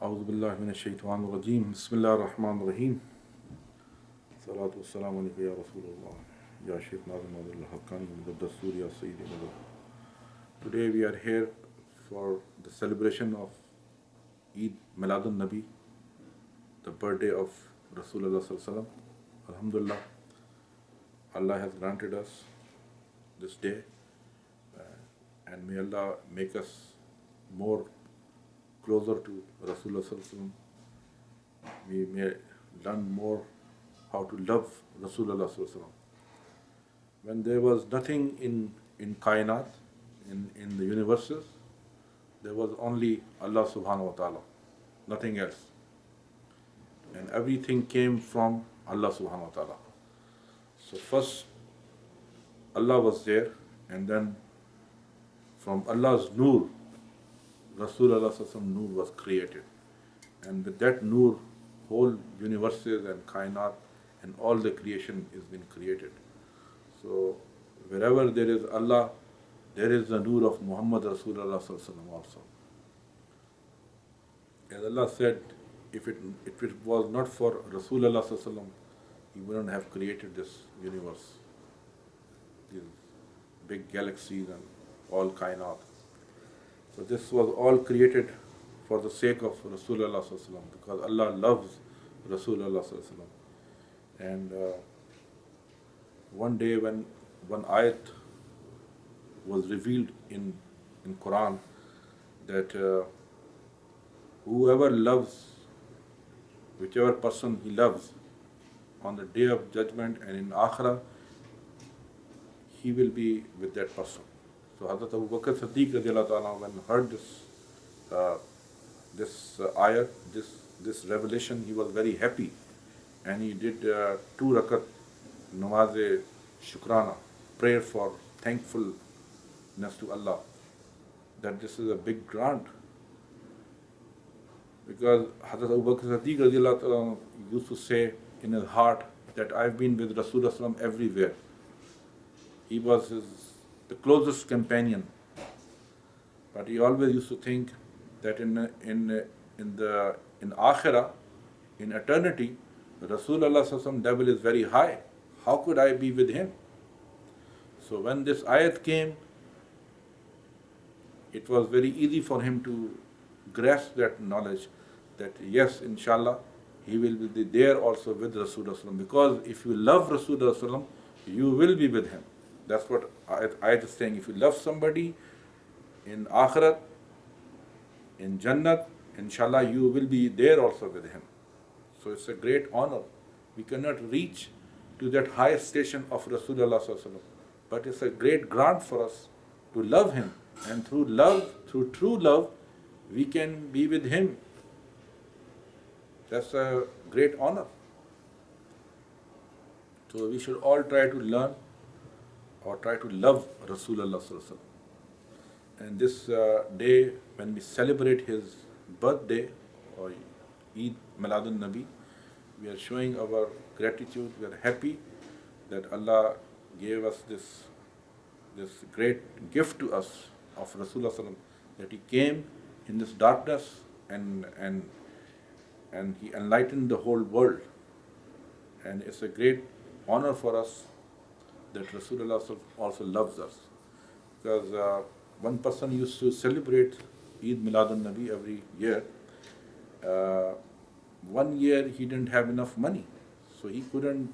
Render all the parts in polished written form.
أعوذ بالله من الشيطان الرجيم بسم الله الرحمن الرحيم صلاة والسلام عليك يا رسول الله يا شيخ ناظم ناظر الحقاني مقدس يا سيدي Mother. Today we are here for the celebration of Eid Miladun Nabi, the birthday of Rasulullah Sallallahu Alaihi Wasallam. Alhamdulillah, Allah has granted us this day, and may Allah make us more closer to Rasulullah Sallallahu Alaihi Wasallam. We may learn more how to love Rasulullah Sallallahu Alaihi Wasallam. When there was nothing in Kainat, in the universes, there was only Allah Subhanahu wa Ta'ala, nothing else. And everything came from Allah Subhanahu wa Ta'ala. So first Allah was there, and then from Allah's Noor, Rasulullah Sallallahu Alaihi Wasallam Noor was created. And with that Noor, whole universes and Kainat and all the creation is been created. So wherever there is Allah, there is the Noor of Muhammad Rasulullah Sallallahu Alaihi Wasallam also. As Allah said, if it was not for Rasulullah Sallallahu Alaihi Wasallam, He wouldn't have created this universe, these big galaxies and all Kainat. So this was all created for the sake of Rasulullah Sallallahu Alaihi Wasallam, because Allah loves Rasulullah Sallallahu Alaihi Wasallam. And one day when one ayat was revealed in Quran, that whoever loves, whichever person he loves, on the day of judgment and in Akhirah, he will be with that person. So Hazrat Abu Bakr Siddiq radiallahu ta'ala, when heard this ayat, this revelation, he was very happy, and he did 2 rakat namaz shukrana, prayer for thankfulness to Allah, that this is a big grant. Because Hazrat Abu Bakr Siddiq radiallahu ta'ala used to say in his heart that I've been with Rasulullah Sallallahu Alaihi Wasallam everywhere. He was the closest companion. But he always used to think that in Akhirah, in eternity, Rasulullah Sallallahu Alaihi Wasallam level is very high. How could I be with him? So when this ayat came, it was very easy for him to grasp that knowledge that yes, inshallah, he will be there also with Rasulullah Sallallahu Alaihi Wasallam. Because if you love Rasulullah Sallallahu Alaihi Wasallam, you will be with him. That's what ayat is saying. If you love somebody in Akhirat, in Jannat, inshallah, you will be there also with him. So it's a great honor. We cannot reach to that highest station of Rasulullah Sallallahu Alaihi Wasallam, but it's a great grant for us to love him. And through love, through true love, we can be with him. That's a great honor. So we should all try to learn or try to love Rasulullah Sallallahu Alaihi Wasallam. And this day, when we celebrate his birthday or Eid Miladun Nabi, we are showing our gratitude. We are happy that Allah gave us this great gift to us of Rasulullah Sallallahu Alaihi Wasallam, that he came in this darkness and he enlightened the whole world. And it's a great honor for us that Rasulullah also loves us. Because one person used to celebrate Eid Miladun Nabi every year. 1 year he didn't have enough money, so he couldn't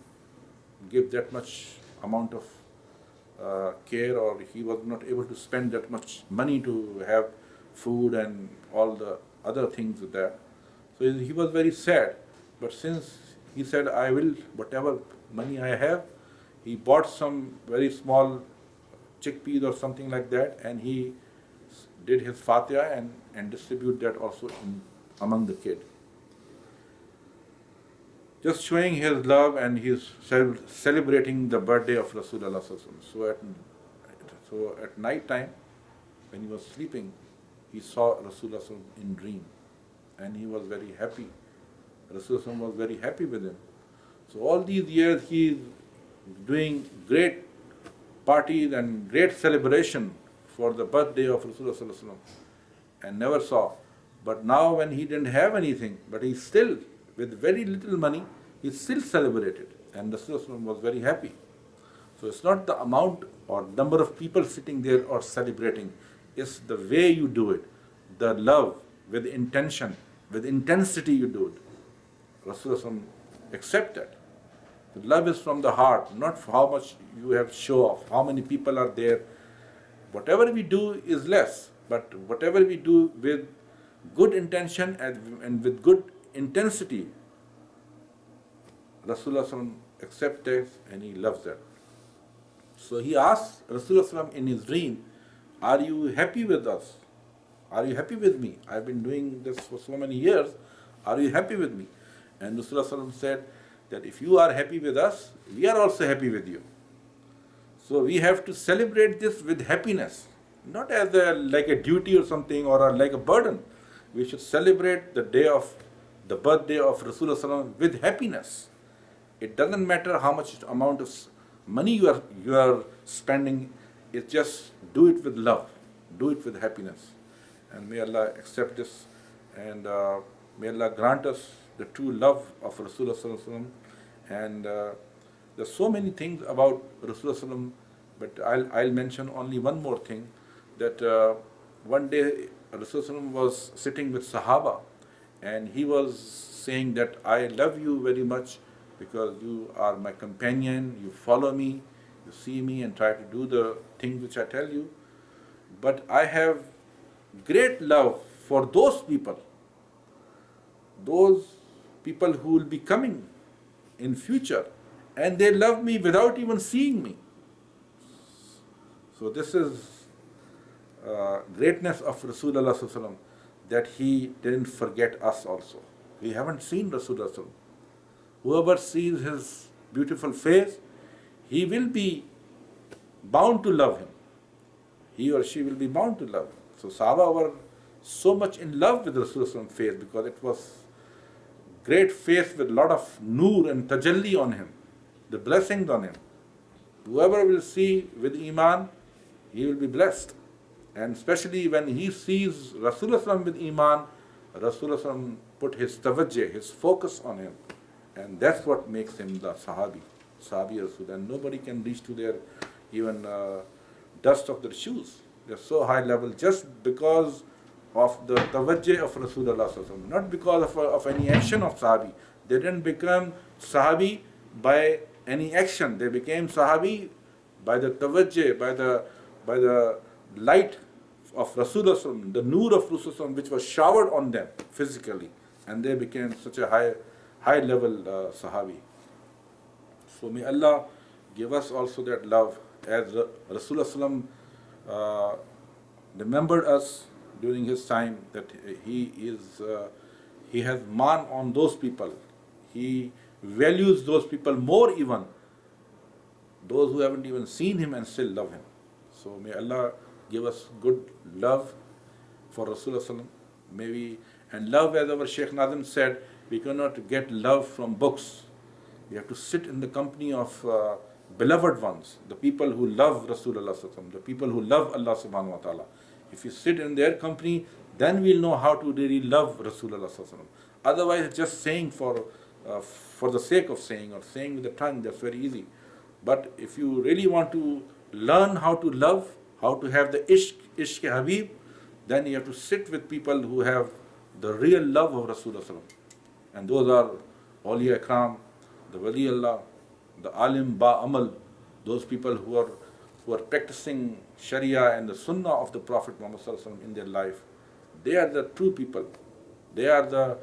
give that much amount of care, or he was not able to spend that much money to have food and all the other things there. So he was very sad. But since he said, I will, whatever money I have, he bought some very small chickpeas or something like that, and he did his Fatiha and distribute that also among the kids. Just showing his love, and he's celebrating the birthday of Rasulullah Sallallahu Alaihi Wasallam. So at night time, when he was sleeping, he saw Rasulullah Sallallahu Alaihi Wasallam in dream, and he was very happy. Rasulullah Sallallahu Alaihi Wasallam was very happy with him. So all these years he is doing great parties and great celebration for the birthday of Rasulullah Sallallahu Alaihi Wasallam, and never saw But now when he didn't have anything, but he still, with very little money, he still celebrated. And Rasulullah was very happy. So it's not the amount or number of people sitting there or celebrating. It's the way you do it. The love, with intention, with intensity you do it. Rasulullah accept that. The love is from the heart, not for how much you have show off, how many people are there. Whatever we do is less, but whatever we do with good intention and with good intensity, Rasulullah accepts it and he loves that. So he asked Rasulullah in his dream, are you happy with us? Are you happy with me? I've been doing this for so many years. Are you happy with me? And Rasulullah said that if you are happy with us, we are also happy with you. So we have to celebrate this with happiness, not as like a duty or something or like a burden. We should celebrate the birthday of Rasulullah with happiness. It doesn't matter how much amount of money you are spending. It's just do it with love, do it with happiness. And may Allah accept this, and may Allah grant us the true love of Rasulullah. And there's so many things about Rasulullah, but I'll mention only one more thing, that one day Rasulullah was sitting with Sahaba, and he was saying that I love you very much because you are my companion, you follow me, you see me and try to do the things which I tell you. But I have great love for those people who will be coming in future, and they love me without even seeing me. So this is greatness of Rasulullah, that he didn't forget us also. We haven't seen Rasulullah. Whoever sees his beautiful face, he will be bound to love him. He or she will be bound to love him. So Sahaba were so much in love with Rasulullah's face because it was great face with a lot of noor and tajalli on him, the blessings on him. Whoever will see with Iman, he will be blessed. And especially when he sees Rasulullah with Iman, Rasulullah put his tawajjuh, his focus on him. And that's what makes him the Sahabi Rasul. And nobody can reach to their even dust of their shoes. They're so high level just because of the tawajjuh of Rasulullah, not because of any action of Sahabi. They didn't become Sahabi by any action. They became Sahabi by the tawajjuh, by the light of Rasulullah, the noor of Rasulullah, which was showered on them physically, and they became such a high level Sahabi. So may Allah give us also that love, as Rasulullah remembered us during his time, that he has man on those people. He values those people more, even those who haven't even seen him and still love him. So may Allah give us good love for Rasulullah. And love, as our Sheikh Nazim said, we cannot get love from books. We have to sit in the company of beloved ones, the people who love Rasulullah, the people who love Allah subhanahu wa ta'ala. If you sit in their company, then we'll know how to really love Rasulullah. Otherwise, just saying for the sake of saying, or saying with the tongue, that's very easy. But if you really want to learn how to love, how to have the ishq habib, then you have to sit with people who have the real love of Rasulullah. And those are Awliya Ikram, the Wali Allah, the Alim Ba Amal, those people who are practicing Sharia and the Sunnah of the Prophet Muhammad in their life. They are the true people. They are the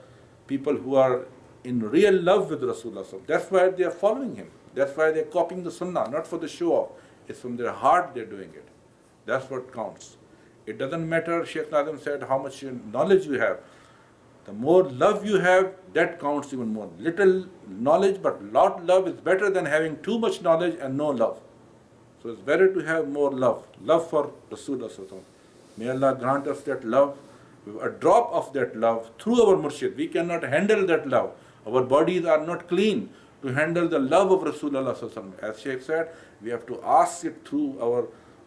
people who are in real love with Rasulullah. That's why they are following him. That's why they are copying the Sunnah, not for the show off. It's from their heart they're doing it. That's what counts. It doesn't matter, Sheikh Nazim said, how much knowledge you have. The more love you have, that counts even more. Little knowledge but lot love is better than having too much knowledge and no love. So it's better to have more love. Love for Rasulullah. May Allah grant us that love, a drop of that love through our murshid. We cannot handle that love. Our bodies are not clean to handle the love of Rasulullah. As Sheikh said, we have to ask it through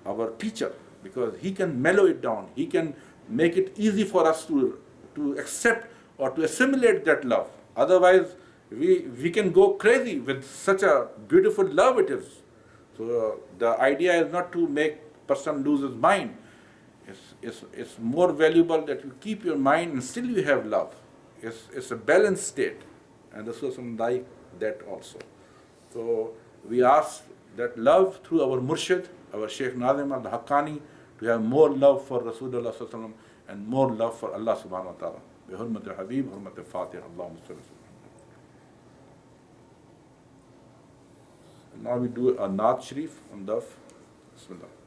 our teacher, because he can mellow it down. He can make it easy for us to to accept or to assimilate that love. Otherwise, we can go crazy with such a beautiful love it is. So the idea is not to make person lose his mind. It's more valuable that you keep your mind and still you have love. It's a balanced state, and the Rasul like that also. So we ask that love through our Murshid, our Shaykh Nazim al-Haqqani, to have more love for Rasulullah sallallahu alaihi wasallam and more love for Allah subhanahu wa ta'ala. Bi hurmat al-Habib, hurmat al-Fatih, Allahumma salli. Now we do a Naat Sharif on Daf. Bismillah.